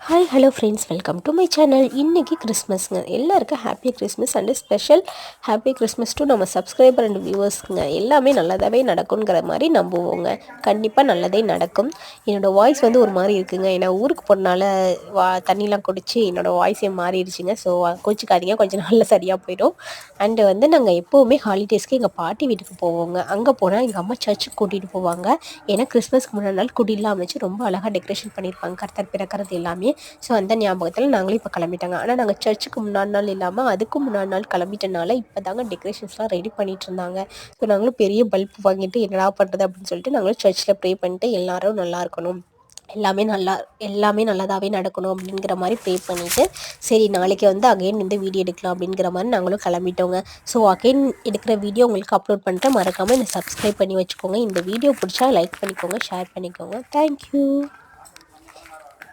Hi hello friends, welcome to my channel. இன்றைக்கி கிறிஸ்மஸ்ங்க. எல்லாருக்கும் happy Christmas and special happy Christmas to நம்ம subscriber and வியூவர்ஸ்க்குங்க. எல்லாமே நல்லதாகவே நடக்குங்கிற மாதிரி நம்புவோங்க. கண்டிப்பாக நல்லதே நடக்கும். என்னோடய வாய்ஸ் ஒரு மாதிரி இருக்குங்க. ஏன்னா ஊருக்கு போனால தண்ணிலாம் குடித்து என்னோடய வாய்ஸே மாறிடுச்சுங்க. ஸோ கோச்சிக்காதீங்க, கொஞ்சம் நாளில் சரியாக போயிடும். அண்டு நாங்கள் எப்போவுமே ஹாலிடேஸ்க்கு எங்கள் பாட்டி வீட்டுக்கு போவோங்க. அங்கே போனால் எங்கள் அம்மா சர்ச்சுக்கு கூட்டிகிட்டு போவாங்க. ஏன்னா கிறிஸ்மஸ்க்கு முன்னாடி நாள் குடிலாம் அமைச்சு ரொம்ப அழகாக டெக்கரேஷன் பண்ணியிருப்பாங்க, கர்த்தர் பிறக்கிறது எல்லாமே. ஸோ அந்த ஞாபகத்தில் நாங்களும் இப்போ கிளம்பிட்டாங்க. ஆனால் நாங்கள் சர்ச்சுக்கு முன்னாடி நாள் இல்லாமல் அதுக்கு முன்னாடி நாள் கிளம்பிட்டனால இப்போ தாங்க டெக்கரேஷன்ஸ்லாம் ரெடி பண்ணிகிட்டு இருந்தாங்க. ஸோ நாங்களும் பெரிய பல்ப் வாங்கிட்டு என்னடா பண்ணுறது அப்படின்னு சொல்லிட்டு நாங்களும் சர்ச்சில் ப்ரே பண்ணிட்டு எல்லாரும் நல்லா இருக்கணும், எல்லாமே நல்லதாகவே நடக்கணும் அப்படிங்கிற மாதிரி ப்ரே பண்ணிவிட்டு, சரி நாளைக்கு அகைன் வீடியோ எடுக்கலாம் அப்படிங்கிற மாதிரி நாங்களும் கிளம்பிட்டோங்க. ஸோ அகைன் எடுக்கிற வீடியோ உங்களுக்கு அப்லோட் பண்ணிட்டு மறக்காமல் என்னை சப்ஸ்கிரைப் பண்ணி வச்சுக்கோங்க. இந்த வீடியோ பிடிச்சா லைக் பண்ணிக்கோங்க, ஷேர் பண்ணிக்கோங்க. தேங்க்யூ.